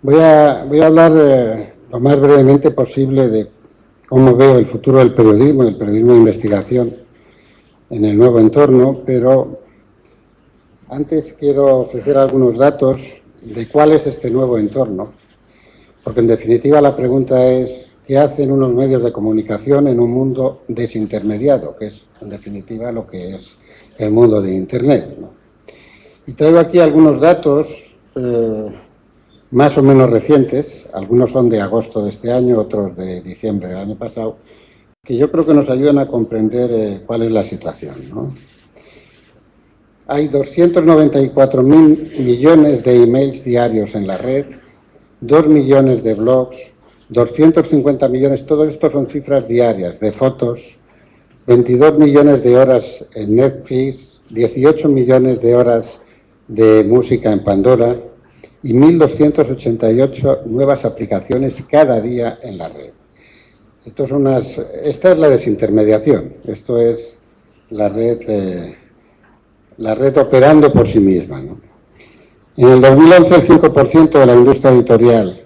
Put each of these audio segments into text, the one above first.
Voy a hablar lo más brevemente posible de cómo veo el futuro del periodismo de investigación en el nuevo entorno, pero antes quiero ofrecer algunos datos de cuál es este nuevo entorno, porque en definitiva la pregunta es ¿qué hacen unos medios de comunicación en un mundo desintermediado?, que es en definitiva lo que es el mundo de Internet, ¿no? Y traigo aquí algunos datos más o menos recientes, algunos son de agosto de este año, otros de diciembre del año pasado, que yo creo que nos ayudan a comprender cuál es la situación, ¿no? Hay 294.000 millones de emails diarios en la red, 2 millones de blogs, 250 millones, todo esto son cifras diarias, de fotos, 22 millones de horas en Netflix, 18 millones de horas de música en Pandora y 1.288 nuevas aplicaciones cada día en la red. Esta es la desintermediación, esto es la red operando por sí misma, ¿no? En el 2011 el 5% de la industria editorial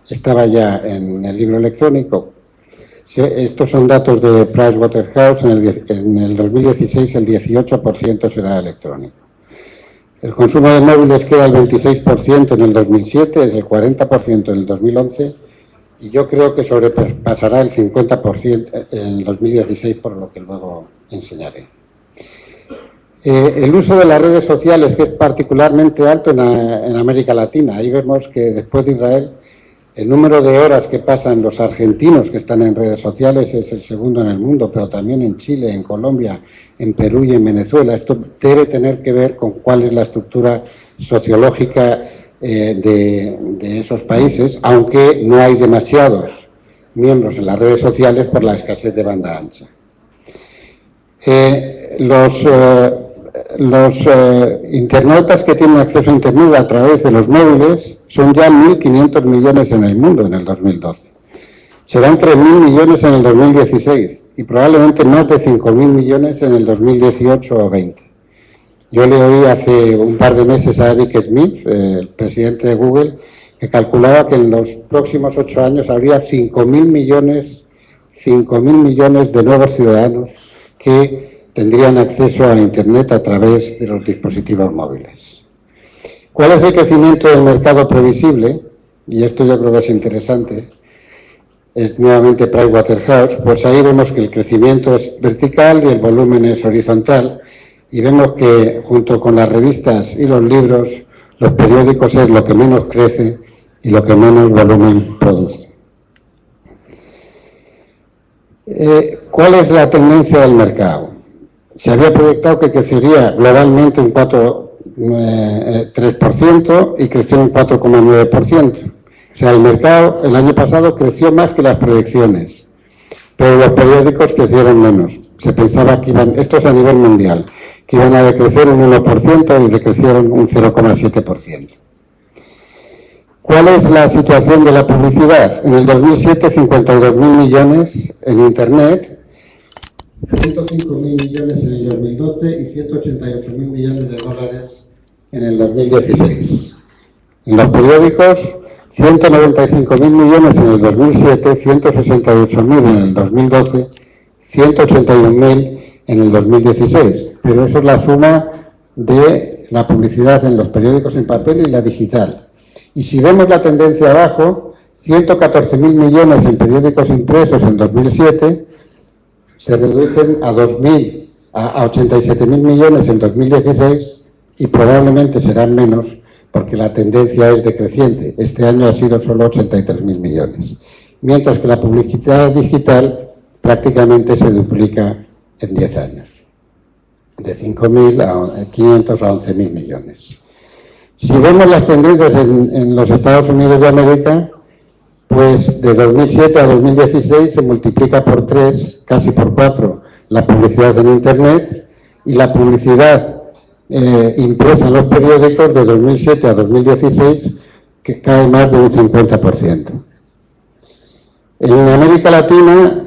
estaba ya en el libro electrónico. Estos son datos de Pricewaterhouse. En el 2016 el 18% será electrónico. El consumo de móviles queda al 26% en el 2007, es el 40% en el 2011 y yo creo que sobrepasará el 50% en el 2016, por lo que luego enseñaré. El uso de las redes sociales, que es particularmente alto en América Latina. Ahí vemos que después de Israel, el número de horas que pasan los argentinos que están en redes sociales es el segundo en el mundo, pero también en Chile, en Colombia, en Perú y en Venezuela. Esto debe tener que ver con cuál es la estructura sociológica de esos países, aunque no hay demasiados miembros en las redes sociales por la escasez de banda ancha. Los internautas que tienen acceso a Internet a través de los móviles son ya 1.500 millones en el mundo en el 2012. Serán 3.000 millones en el 2016 y probablemente más de 5.000 millones en el 2018 o 20. Yo le oí hace un par de meses a Eric Schmidt, el presidente de Google, que calculaba que en los próximos 8 años habría 5.000 millones de nuevos ciudadanos que tendrían acceso a Internet a través de los dispositivos móviles. ¿Cuál es el crecimiento del mercado previsible? Y esto yo creo que es interesante. Es nuevamente Pricewaterhouse. Pues ahí vemos que el crecimiento es vertical y el volumen es horizontal. Y vemos que junto con las revistas y los libros, los periódicos es lo que menos crece y lo que menos volumen produce. ¿Cuál es la tendencia del mercado? Se había proyectado que crecería globalmente un 3% y creció un 4,9%. O sea, el mercado el año pasado creció más que las proyecciones, pero los periódicos crecieron menos. Se pensaba que esto es a nivel mundial, que iban a decrecer un 1% y decrecieron un 0,7%. ¿Cuál es la situación de la publicidad? En el 2007, 52.000 millones en Internet, 105.000 millones en el 2012 y 188.000 millones de dólares en el 2016. En los periódicos, 195.000 millones en el 2007, 168.000 en el 2012, 181.000 en el 2016. Pero eso es la suma de la publicidad en los periódicos en papel y la digital. Y si vemos la tendencia abajo, 114.000 millones en periódicos impresos en 2007, se reducen a 87.000 millones en 2016 y probablemente serán menos porque la tendencia es decreciente. Este año ha sido solo 83.000 millones. Mientras que la publicidad digital prácticamente se duplica en 10 años, de 5.500 a 11.000 millones. Si vemos las tendencias en los Estados Unidos de América, pues de 2007 a 2016 se multiplica por 3, casi por 4, la publicidad en Internet y la publicidad impresa en los periódicos de 2007 a 2016 que cae más de un 50%. En América Latina,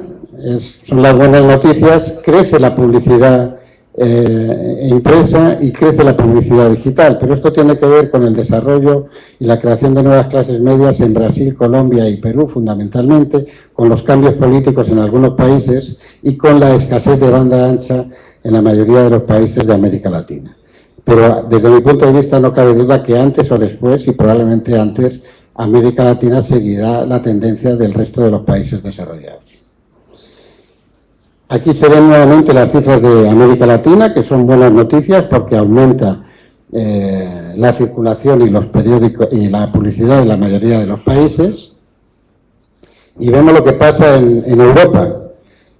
son las buenas noticias, crece la publicidad impresa y crece la publicidad digital. Pero esto tiene que ver con el desarrollo y la creación de nuevas clases medias en Brasil, Colombia y Perú, fundamentalmente, con los cambios políticos en algunos países y con la escasez de banda ancha en la mayoría de los países de América Latina. Pero desde mi punto de vista no cabe duda que antes o después, y probablemente antes, América Latina seguirá la tendencia del resto de los países desarrollados. Aquí se ven nuevamente las cifras de América Latina, que son buenas noticias porque aumenta la circulación y los periódicos y la publicidad en la mayoría de los países. Y vemos lo que pasa en Europa.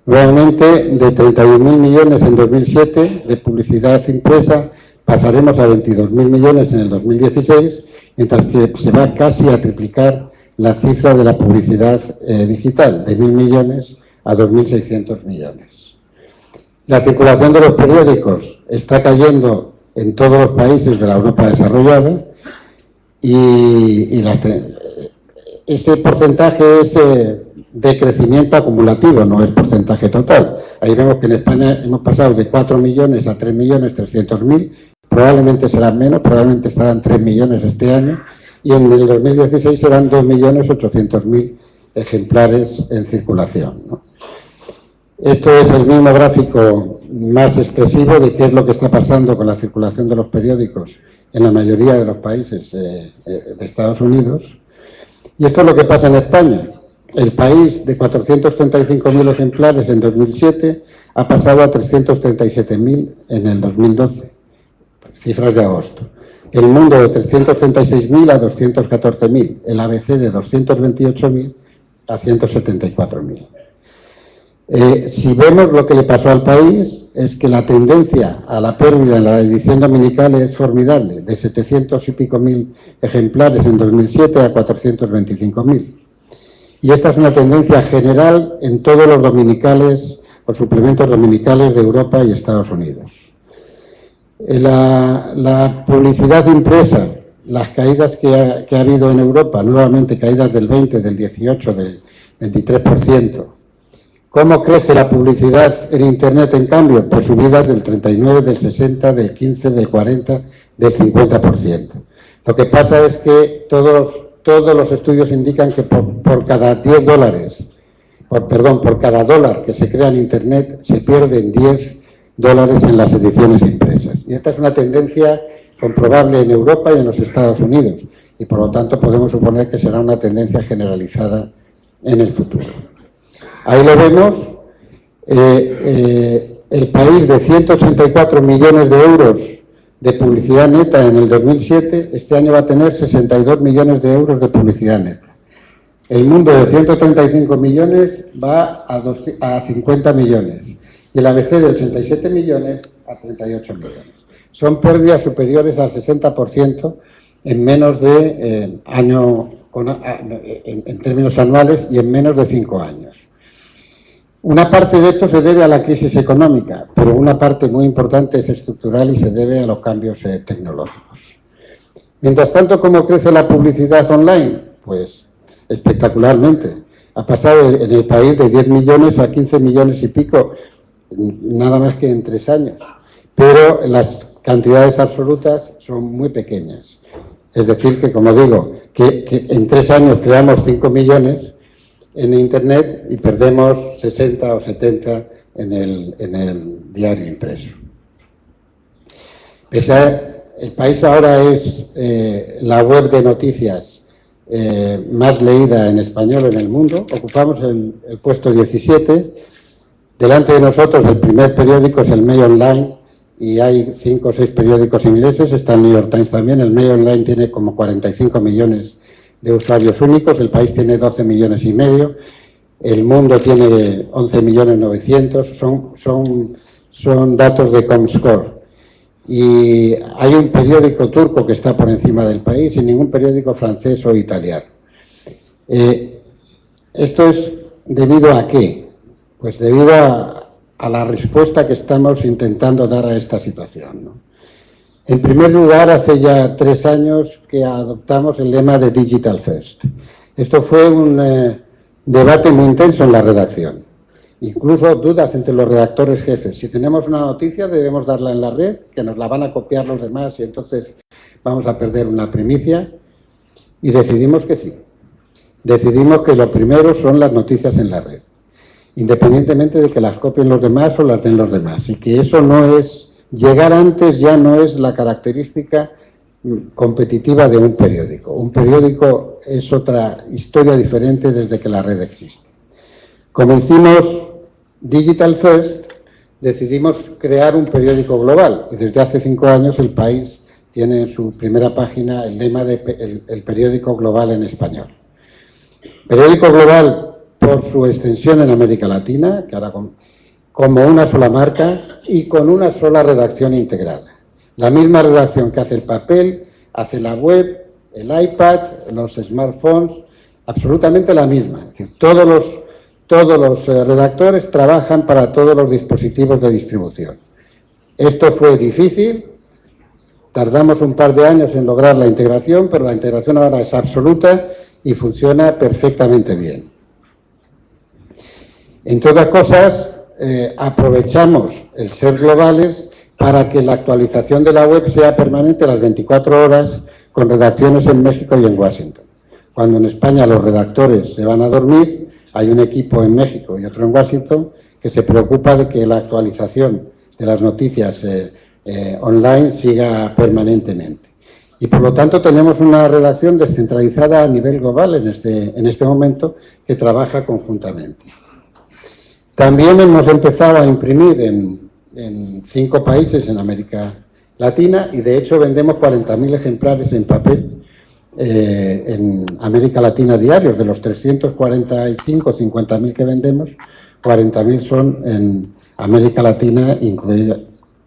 Nuevamente, de 31.000 millones en 2007 de publicidad impresa, pasaremos a 22.000 millones en el 2016, mientras que se va casi a triplicar la cifra de la publicidad digital, de 1.000 millones a 2.600 millones. La circulación de los periódicos está cayendo en todos los países de la Europa desarrollada y ese porcentaje es de crecimiento acumulativo, no es porcentaje total. Ahí vemos que en España hemos pasado de 4 millones a 3.300.000, probablemente serán menos, probablemente estarán 3 millones este año, y en el 2016 serán 2.800.000 ejemplares en circulación, ¿no? Esto es el mismo gráfico más expresivo de qué es lo que está pasando con la circulación de los periódicos en la mayoría de los países de Estados Unidos. Y esto es lo que pasa en España. El país, de 435.000 ejemplares en 2007, ha pasado a 337.000 en el 2012. Cifras de agosto. El mundo, de 336.000 a 214.000. El ABC, de 228.000 a 174.000. Si vemos lo que le pasó al país, es que la tendencia a la pérdida en la edición dominical es formidable, de 700 y pico mil ejemplares en 2007 a 425.000. Y esta es una tendencia general en todos los dominicales o suplementos dominicales de Europa y Estados Unidos. La publicidad impresa, las caídas que ha habido en Europa, nuevamente caídas del 20, del 18, del 23%. ¿Cómo crece la publicidad en Internet, en cambio? Pues subidas del 39, del 60, del 15, del 40, del 50%. Lo que pasa es que todos los estudios indican que por cada 10 dólares, por cada dólar que se crea en Internet, se pierden 10 dólares en las ediciones impresas. Y esta es una tendencia comprobable en Europa y en los Estados Unidos. Y por lo tanto podemos suponer que será una tendencia generalizada en el futuro. Ahí lo vemos, el país de 184 millones de euros de publicidad neta en el 2007, este año va a tener 62 millones de euros de publicidad neta. El mundo, de 135 millones, va a 50 millones. Y el ABC, de 87 millones a 38 millones. Son pérdidas superiores al 60% en menos de en términos anuales y en menos de 5 años. Una parte de esto se debe a la crisis económica, pero una parte muy importante es estructural y se debe a los cambios tecnológicos. Mientras tanto, ¿cómo crece la publicidad online? Pues espectacularmente. Ha pasado en el país de 10 millones a 15 millones y pico, nada más que en 3 años. Pero las cantidades absolutas son muy pequeñas. Es decir, que como digo, que en 3 años creamos 5 millones en Internet y perdemos 60 o 70 en el diario impreso. El país ahora es la web de noticias más leída en español en el mundo. Ocupamos el puesto 17. Delante de nosotros el primer periódico es el Mail Online y hay 5 o 6 periódicos ingleses. Está el New York Times también. El Mail Online tiene como 45 millones de usuarios únicos, el país tiene 12 millones y medio, el mundo tiene 11.900.000, son datos de Comscore. Y hay un periódico turco que está por encima del país y ningún periódico francés o italiano. ¿Esto es debido a qué? Pues debido a la respuesta que estamos intentando dar a esta situación, ¿no? En primer lugar, hace ya 3 años que adoptamos el lema de Digital First. Esto fue un debate muy intenso en la redacción. incluso dudas entre los redactores jefes. Si tenemos una noticia debemos darla en la red, que nos la van a copiar los demás y entonces vamos a perder una primicia. Y decidimos que sí. Decidimos que lo primero son las noticias en la red, independientemente de que las copien los demás o las den los demás. Y que eso no es, llegar antes ya no es la característica competitiva de un periódico. Un periódico es otra historia diferente desde que la red existe. Como hicimos Digital First, decidimos crear un periódico global. Y desde hace 5 años El País tiene en su primera página el lema de el periódico global en español. Periódico global por su extensión en América Latina, que ahora como una sola marca y con una sola redacción integrada. La misma redacción que hace el papel, hace la web, el iPad, los smartphones, absolutamente la misma. Es decir, todos los redactores trabajan para todos los dispositivos de distribución. Esto fue difícil, tardamos un par de años en lograr la integración, pero la integración ahora es absoluta y funciona perfectamente bien. Entre otras cosas, aprovechamos el ser globales para que la actualización de la web sea permanente las 24 horas con redacciones en México y en Washington. Cuando en España los redactores se van a dormir, hay un equipo en México y otro en Washington que se preocupa de que la actualización de las noticias online siga permanentemente. Y por lo tanto tenemos una redacción descentralizada a nivel global en este momento que trabaja conjuntamente. También hemos empezado a imprimir en 5 países en América Latina y de hecho vendemos 40.000 ejemplares en papel en América Latina diarios. De los 345, 50.000 que vendemos, 40.000 son en América Latina, incluida,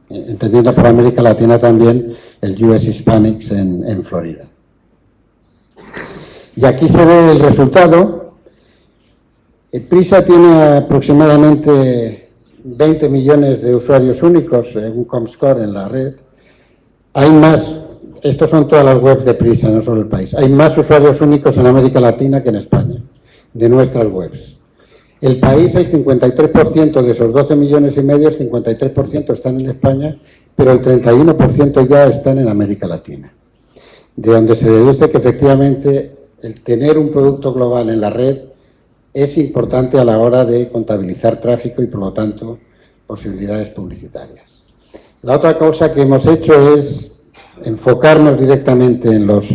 entendiendo por América Latina también el US Hispanics en Florida. Y aquí se ve el resultado. Prisa tiene aproximadamente 20 millones de usuarios únicos, según Comscore, en la red. Hay más, estos son todas las webs de Prisa, no solo El País. Hay más usuarios únicos en América Latina que en España, de nuestras webs. El País, el 53% de esos 12 millones y medio, el 53% están en España, pero el 31% ya están en América Latina. De donde se deduce que efectivamente el tener un producto global en la red es importante a la hora de contabilizar tráfico y, por lo tanto, posibilidades publicitarias. La otra cosa que hemos hecho es enfocarnos directamente en los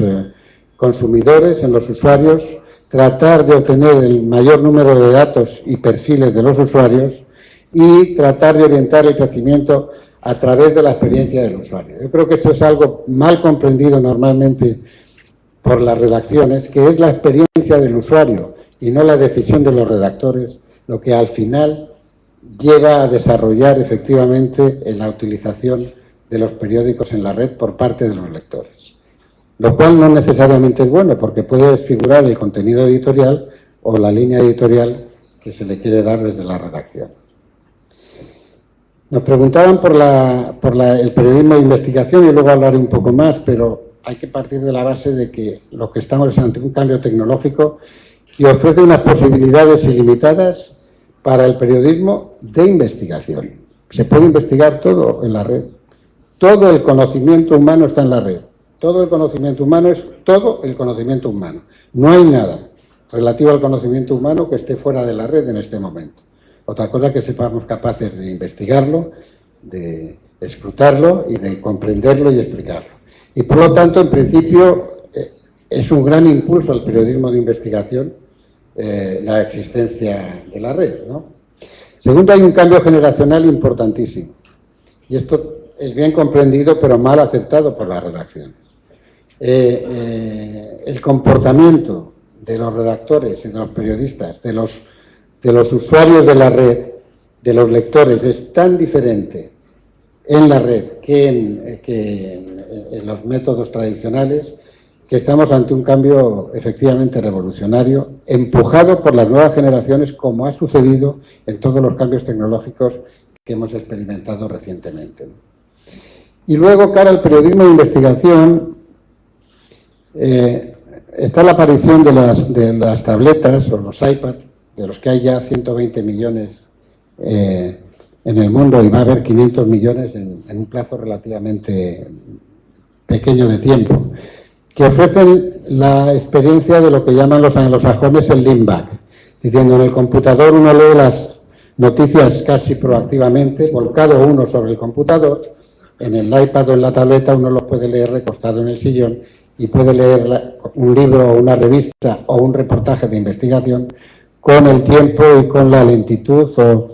consumidores, en los usuarios, tratar de obtener el mayor número de datos y perfiles de los usuarios y tratar de orientar el crecimiento a través de la experiencia del usuario. Yo creo que esto es algo mal comprendido normalmente por las redacciones, que es la experiencia del usuario y no la decisión de los redactores, lo que al final lleva a desarrollar efectivamente la utilización de los periódicos en la red por parte de los lectores. Lo cual no necesariamente es bueno, porque puede desfigurar el contenido editorial o la línea editorial que se le quiere dar desde la redacción. Nos preguntaban por el periodismo de investigación y luego hablaré un poco más, pero hay que partir de la base de que lo que estamos es ante un cambio tecnológico que ofrece unas posibilidades ilimitadas para el periodismo de investigación. Se puede investigar todo en la red. Todo el conocimiento humano está en la red. Todo el conocimiento humano es todo el conocimiento humano. No hay nada relativo al conocimiento humano que esté fuera de la red en este momento. Otra cosa es que sepamos capaces de investigarlo, de escrutarlo y de comprenderlo y explicarlo. Y por lo tanto, en principio, es un gran impulso al periodismo de investigación la existencia de la red, ¿no? Segundo, hay un cambio generacional importantísimo. Y esto es bien comprendido, pero mal aceptado por las redacciones. El comportamiento de los redactores y de los periodistas, de los usuarios de la red, de los lectores, es tan diferente en la red que en los métodos tradicionales, que estamos ante un cambio efectivamente revolucionario, empujado por las nuevas generaciones, como ha sucedido en todos los cambios tecnológicos que hemos experimentado recientemente. Y luego, cara al periodismo de investigación, está la aparición de las tabletas o los iPads, de los que hay ya 120 millones en el mundo, y va a haber 500 millones en un plazo relativamente pequeño de tiempo, que ofrecen la experiencia de lo que llaman los anglosajones el lean back, diciendo en el computador uno lee las noticias casi proactivamente, volcado uno sobre el computador, en el iPad o en la tableta uno lo puede leer recostado en el sillón y puede leer un libro o una revista o un reportaje de investigación con el tiempo y con la lentitud o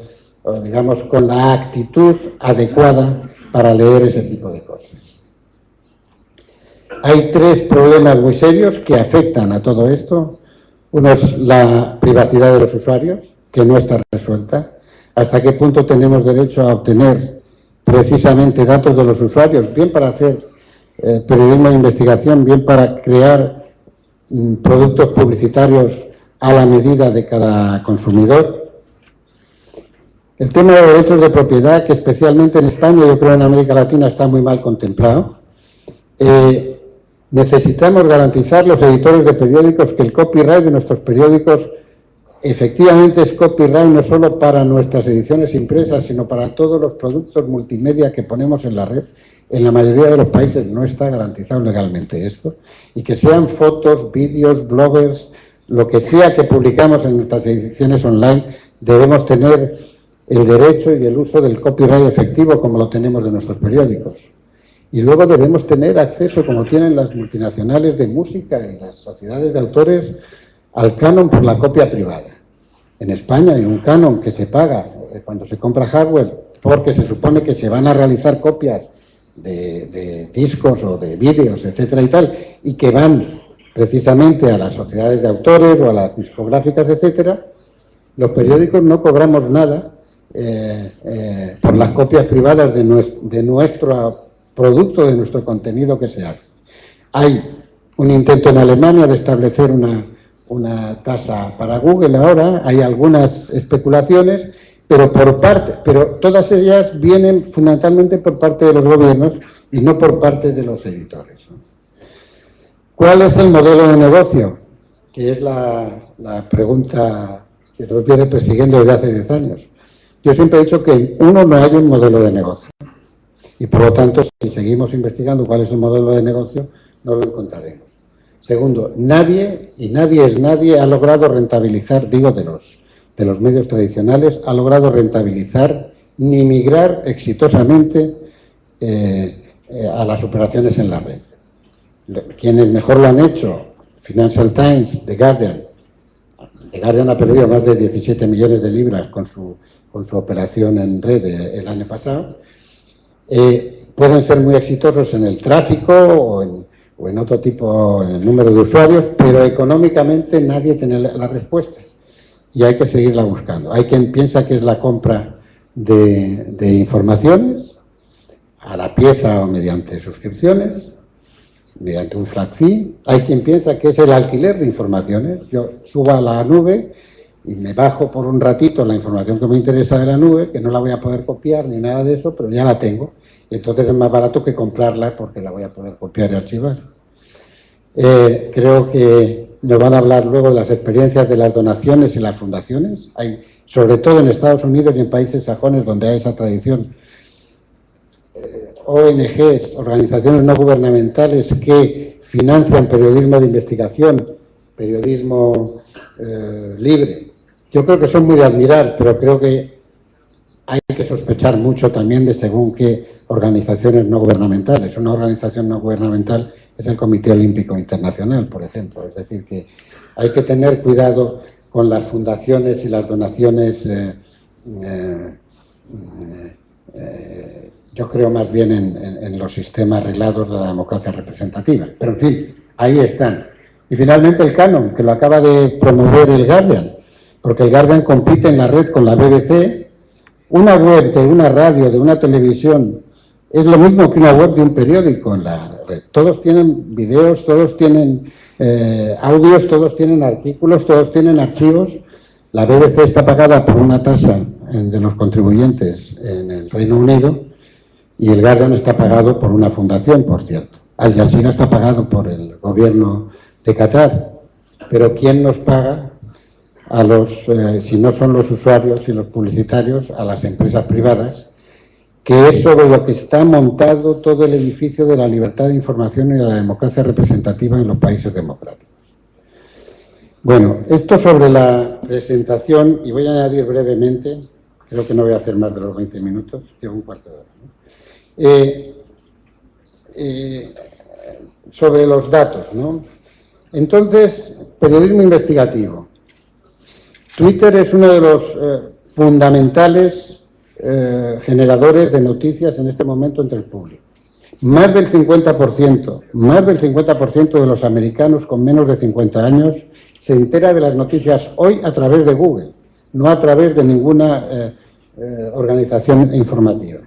digamos con la actitud adecuada para leer ese tipo de cosas. Hay tres problemas muy serios que afectan a todo esto. Uno es la privacidad de los usuarios, que no está resuelta. ¿Hasta qué punto tenemos derecho a obtener precisamente datos de los usuarios, bien para hacer periodismo de investigación, bien para crear productos publicitarios a la medida de cada consumidor? El tema de derechos de propiedad, que especialmente en España, yo creo en América Latina, está muy mal contemplado. Necesitamos garantizar los editores de periódicos que el copyright de nuestros periódicos efectivamente es copyright no solo para nuestras ediciones impresas, sino para todos los productos multimedia que ponemos en la red. En la mayoría de los países no está garantizado legalmente esto, y que sean fotos, vídeos, bloggers, lo que sea que publicamos en nuestras ediciones online, debemos tener el derecho y el uso del copyright efectivo como lo tenemos de nuestros periódicos. Y luego debemos tener acceso, como tienen las multinacionales de música y las sociedades de autores, al canon por la copia privada. En España hay un canon que se paga cuando se compra hardware, porque se supone que se van a realizar copias de discos o de vídeos, etcétera y tal, y que van precisamente a las sociedades de autores o a las discográficas, etcétera. Los periódicos no cobramos nada por las copias privadas de nuestro producto, de nuestro contenido que se hace. Hay un intento en Alemania de establecer una tasa para Google ahora, hay algunas especulaciones, pero todas ellas vienen fundamentalmente por parte de los gobiernos y no por parte de los editores. ¿Cuál es el modelo de negocio? Que es la pregunta que nos viene persiguiendo desde hace 10 años. Yo siempre he dicho que no hay un modelo de negocio. Y por lo tanto, si seguimos investigando cuál es el modelo de negocio, no lo encontraremos. Segundo, nadie ha logrado rentabilizar, digo de los medios tradicionales, ha logrado rentabilizar ni migrar exitosamente a las operaciones en la red. Quienes mejor lo han hecho, Financial Times, The Guardian. The Guardian ha perdido más de 17 millones de libras con su operación en red el año pasado. Pueden ser muy exitosos en el tráfico o en otro tipo, en el número de usuarios, pero económicamente nadie tiene la respuesta y hay que seguirla buscando. Hay quien piensa que es la compra de informaciones a la pieza o mediante suscripciones, mediante un flat fee. Hay quien piensa que es el alquiler de informaciones. Yo subo a la nube y me bajo por un ratito la información que me interesa de la nube, que no la voy a poder copiar ni nada de eso, pero ya la tengo. Y entonces es más barato que comprarla porque la voy a poder copiar y archivar. Creo que nos van a hablar luego de las experiencias de las donaciones y las fundaciones. Hay, sobre todo en Estados Unidos y en países sajones donde hay esa tradición, ONGs, organizaciones no gubernamentales que financian periodismo de investigación, periodismo libre. Yo creo que son muy de admirar, pero creo que hay que sospechar mucho también de según qué organizaciones no gubernamentales. Una organización no gubernamental es el Comité Olímpico Internacional, por ejemplo. Es decir, que hay que tener cuidado con las fundaciones y las donaciones. Yo creo más bien en los sistemas arreglados de la democracia representativa. Pero, en fin, ahí están. Y finalmente el canon, que lo acaba de promover el Guardian, porque el Guardian compite en la red con la BBC. Una web de una radio, de una televisión, es lo mismo que una web de un periódico en la red. Todos tienen videos, todos tienen audios, todos tienen artículos, todos tienen archivos. La BBC está pagada por una tasa de los contribuyentes en el Reino Unido y el Guardian está pagado por una fundación, por cierto. Al Jazeera está pagado por el gobierno de Qatar. Pero ¿quién nos paga a los, si no son los usuarios y los publicitarios, a las empresas privadas, que es sobre lo que está montado todo el edificio de la libertad de información y la democracia representativa en los países democráticos. Bueno, esto sobre la presentación, y voy a añadir brevemente, creo que no voy a hacer más de los 20 minutos, llevo un cuarto de hora, ¿no? Sobre los datos, ¿no? Entonces, periodismo investigativo. Twitter es uno de los fundamentales generadores de noticias en este momento entre el público. Más del 50% de los americanos con menos de 50 años se entera de las noticias hoy a través de Google, no a través de ninguna organización informativa.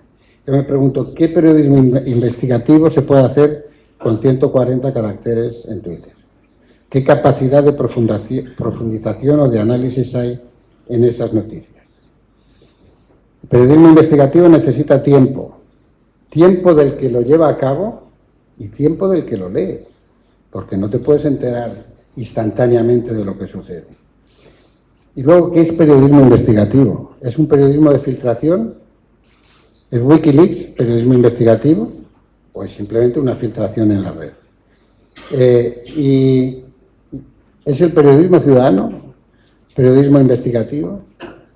Yo me pregunto, ¿qué periodismo investigativo se puede hacer con 140 caracteres en Twitter? ¿Qué capacidad de profundización o de análisis hay en esas noticias? El periodismo investigativo necesita tiempo. Tiempo del que lo lleva a cabo y tiempo del que lo lee, porque no te puedes enterar instantáneamente de lo que sucede. Y luego, ¿qué es periodismo investigativo? ¿Es un periodismo de filtración? ¿Es Wikileaks periodismo investigativo? ¿O es simplemente una filtración en la red? ¿Y es el periodismo ciudadano? ¿Periodismo investigativo?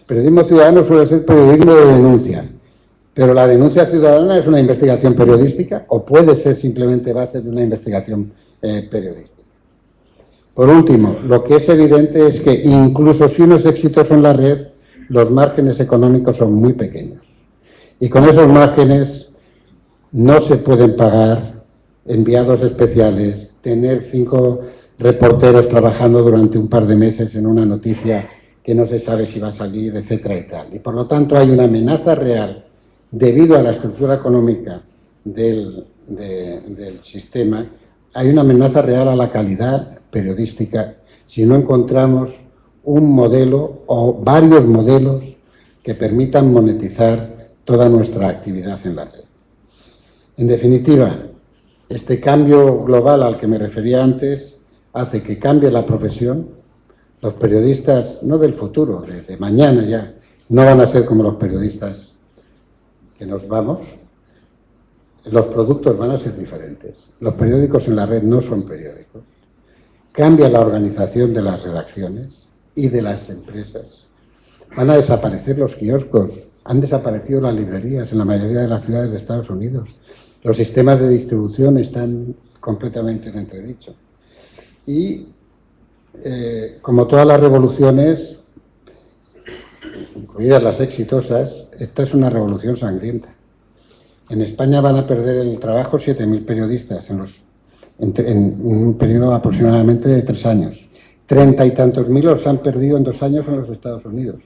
Periodismo ciudadano suele ser periodismo de denuncia, pero la denuncia ciudadana es una investigación periodística o puede ser simplemente base de una investigación periodística. Por último, lo que es evidente es que incluso si uno es exitoso en la red, los márgenes económicos son muy pequeños. Y con esos márgenes no se pueden pagar enviados especiales, tener 5 reporteros trabajando durante un par de meses en una noticia que no se sabe si va a salir, etcétera y tal. Y por lo tanto hay una amenaza real, debido a la estructura económica del sistema, hay una amenaza real a la calidad periodística si no encontramos un modelo o varios modelos que permitan monetizar toda nuestra actividad en la red. En definitiva, este cambio global al que me refería antes hace que cambie la profesión. Los periodistas, no del futuro, de mañana ya, no van a ser como los periodistas que nos vamos. Los productos van a ser diferentes. Los periódicos en la red no son periódicos. Cambia la organización de las redacciones y de las empresas. Van a desaparecer los kioscos, han desaparecido las librerías en la mayoría de las ciudades de Estados Unidos. Los sistemas de distribución están completamente en entredicho. Y como todas las revoluciones, incluidas las exitosas, esta es una revolución sangrienta. En España van a perder el trabajo 7.000 periodistas en un periodo aproximadamente de 3 años. 30 y tantos mil los han perdido en 2 años en los Estados Unidos.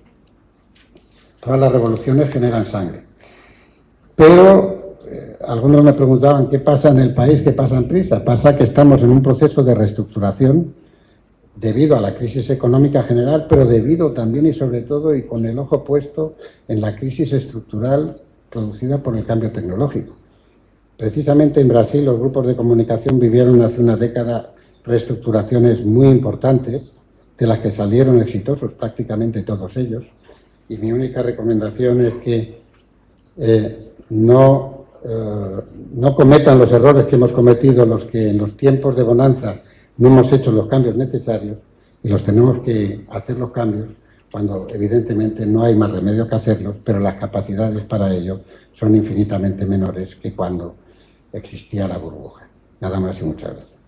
Todas las revoluciones generan sangre. Pero algunos me preguntaban qué pasa en el país, qué pasa en Prisa. Pasa que estamos en un proceso de reestructuración debido a la crisis económica general, pero debido también y sobre todo y con el ojo puesto en la crisis estructural producida por el cambio tecnológico. Precisamente en Brasil los grupos de comunicación vivieron hace una década reestructuraciones muy importantes, de las que salieron exitosos prácticamente todos ellos, y mi única recomendación es que no cometan los errores que hemos cometido los que en los tiempos de bonanza no hemos hecho los cambios necesarios, y los tenemos que hacer los cambios cuando evidentemente no hay más remedio que hacerlos, pero las capacidades para ello son infinitamente menores que cuando existía la burbuja. Nada más y muchas gracias.